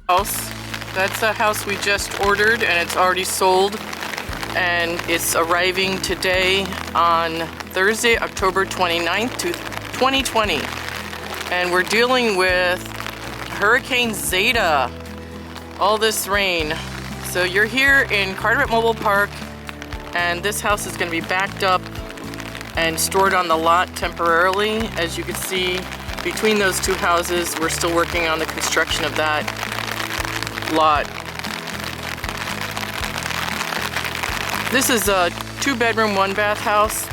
house. That's a house we just ordered and it's already sold, and it's arriving today on Thursday, October 29th, 2020. And we're dealing with Hurricane Zeta, all this rain. So you're here in Carteret Mobile Park, and this house is going to be backed up and stored on the lot temporarily. As you can see, between those two houses, we're still working on the construction of that lot. This is a 2-bedroom, 1-bath house.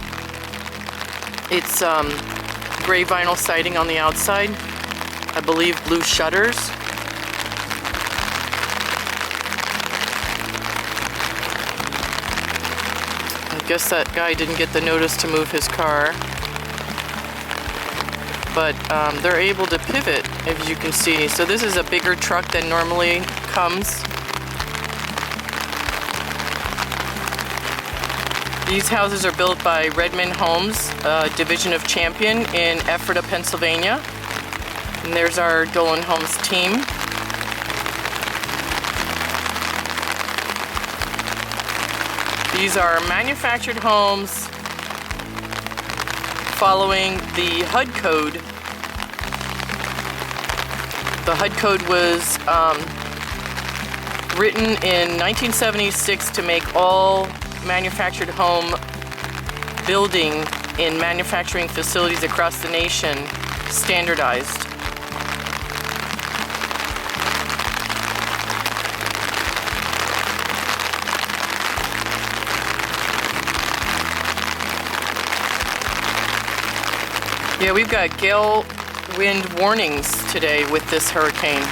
It's gray vinyl siding on the outside. I believe blue shutters. I guess that guy didn't get the notice to move his car. But they're able to pivot, as you can see. So this is a bigger truck than normally comes. These houses are built by Redmond Homes, a division of Champion in Ephrata, Pennsylvania. And there's our Dolan Homes team. These are manufactured homes following the HUD code. The HUD code was written in 1976 to make all manufactured home building in manufacturing facilities across the nation standardized. Yeah, we've got gale wind warnings today with this hurricane.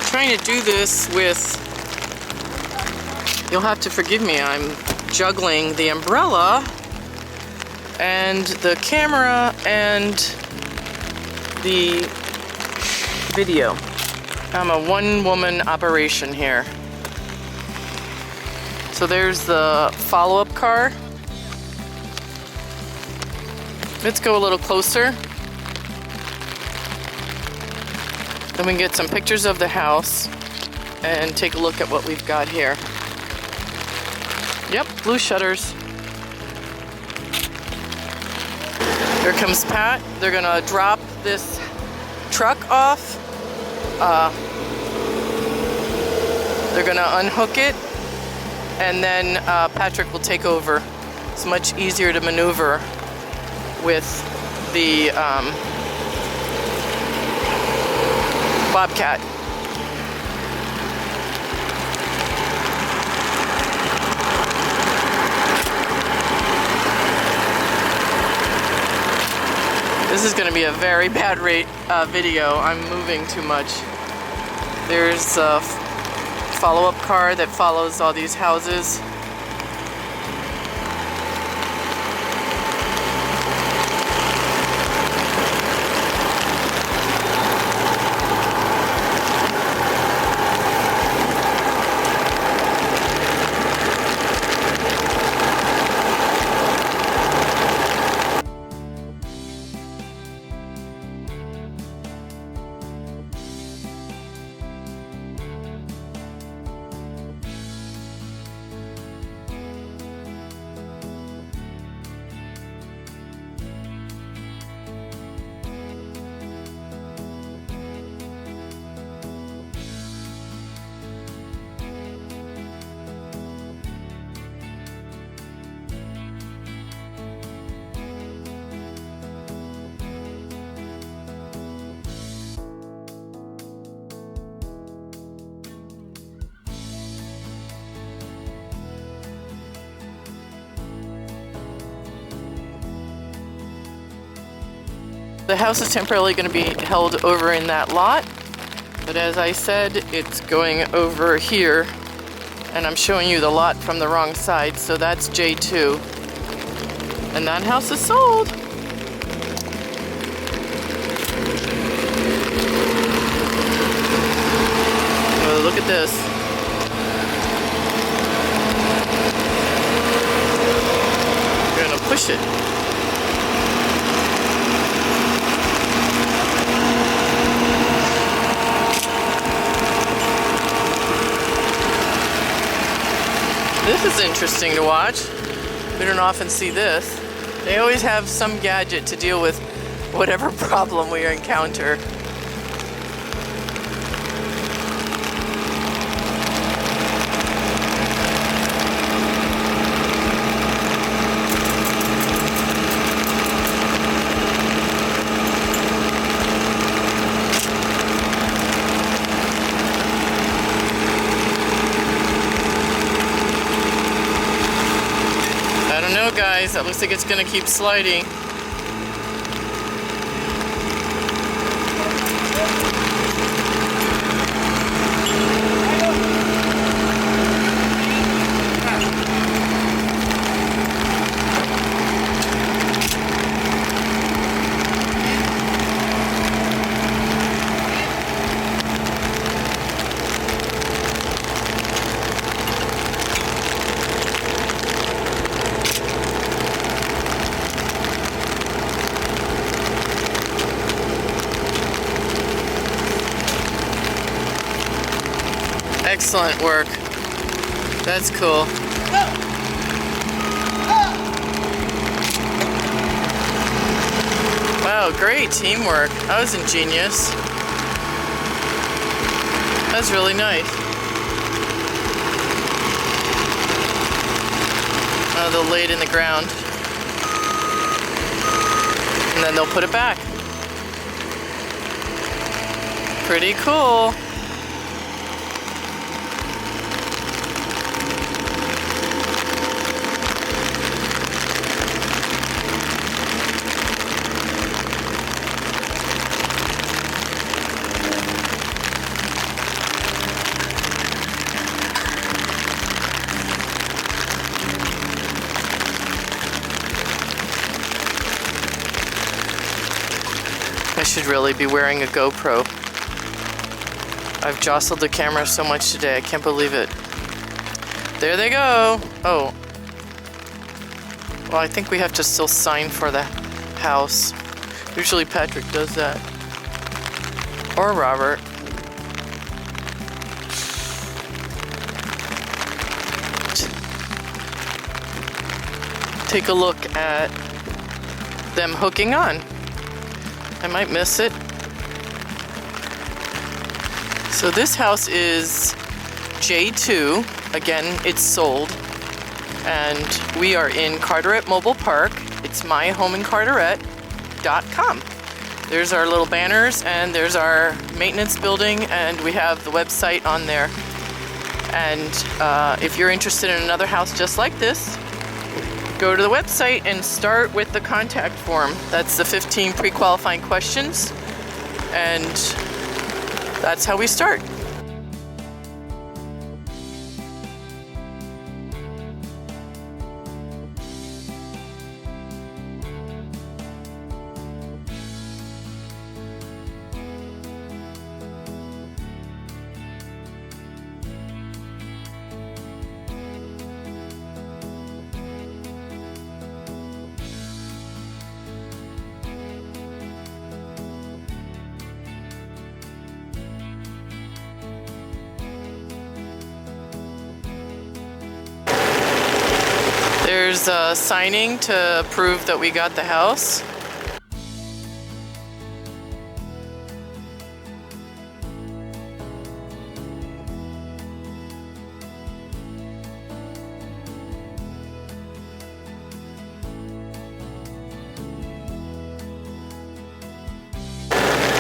Trying to do this with, you'll have to forgive me, I'm juggling the umbrella and the camera and the video. I'm a one-woman operation here. So there's the follow-up car. Let's go a little closer. Then we can get some pictures of the house and take a look at what we've got here. Yep, blue shutters. Here comes Pat. They're gonna drop this truck off. They're gonna unhook it, and then Patrick will take over. It's much easier to maneuver with the Bobcat. This is going to be a very bad video. I'm moving too much. There's a follow-up car that follows all these houses. The house is temporarily going to be held over in that lot, but as I said, it's going over here, and I'm showing you the lot from the wrong side, so that's J-2, and that house is sold. Oh, look at this. We're gonna push it. This is interesting to watch. We don't often see this. They always have some gadget to deal with whatever problem we encounter. Guys, that looks like it's gonna keep sliding. Excellent work. That's cool. Wow, great teamwork. That was ingenious. That's really nice. Oh, they'll lay it in the ground. And then they'll put it back. Pretty cool. I should really be wearing a GoPro. I've jostled the camera so much today, I can't believe it. There they go. Oh. Well, I think we have to still sign for the house. Usually Patrick does that. Or Robert. Take a look at them hooking on. I might miss it. So this house is J-2. Again, it's sold. And we are in Carteret Mobile Park. It's myhomeincarteret.com. There's our little banners and there's our maintenance building and we have the website on there. And if you're interested in another house just like this, go to the website and start with the contact form. That's the 15 pre-qualifying questions, and that's how we start. There's signing to prove that we got the house.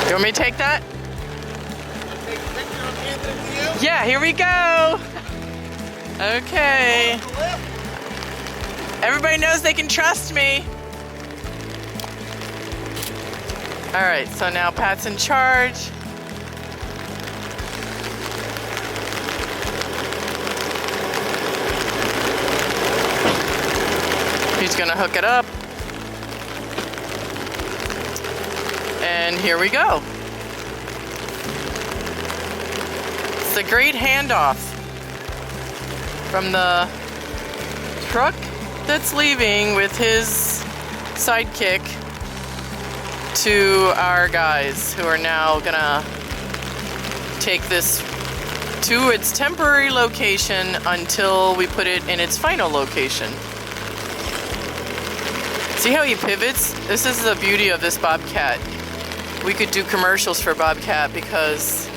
You want me to take that? Yeah, here we go. Okay. Everybody knows they can trust me. All right, so now Pat's in charge. He's gonna hook it up. And here we go. It's the great handoff from the truck that's leaving with his sidekick to our guys who are now gonna take this to its temporary location until we put it in its final location. See how he pivots? This is the beauty of this Bobcat. We could do commercials for Bobcat because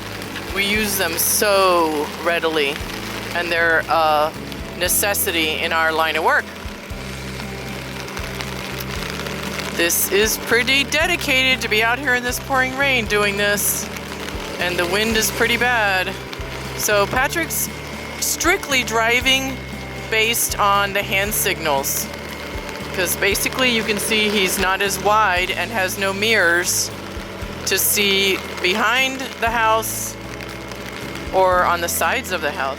we use them so readily and they're a necessity in our line of work. This is pretty dedicated to be out here in this pouring rain doing this, and the wind is pretty bad. So Patrick's strictly driving based on the hand signals, because basically you can see he's not as wide and has no mirrors to see behind the house or on the sides of the house.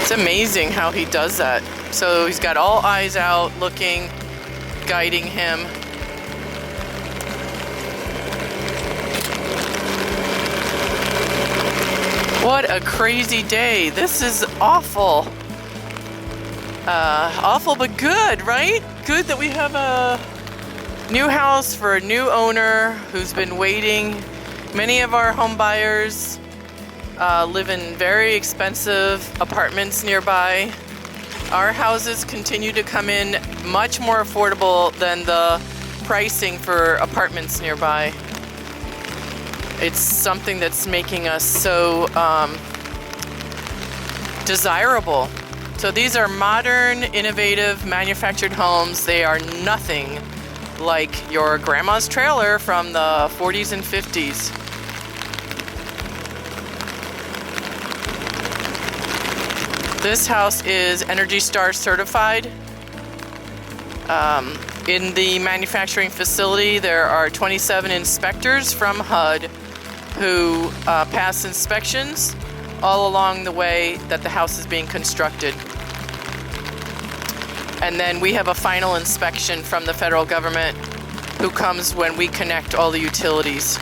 It's amazing how he does that. So he's got all eyes out, looking, guiding him. What a crazy day. This is awful. Awful but good, right? Good that we have a new house for a new owner who's been waiting. Many of our home buyers live in very expensive apartments nearby. Our houses continue to come in much more affordable than the pricing for apartments nearby. It's something that's making us so desirable. So these are modern, innovative, manufactured homes. They are nothing like your grandma's trailer from the 40s and 50s. This house is Energy Star certified. In the manufacturing facility, there are 27 inspectors from HUD who pass inspections all along the way that the house is being constructed. And then we have a final inspection from the federal government who comes when we connect all the utilities.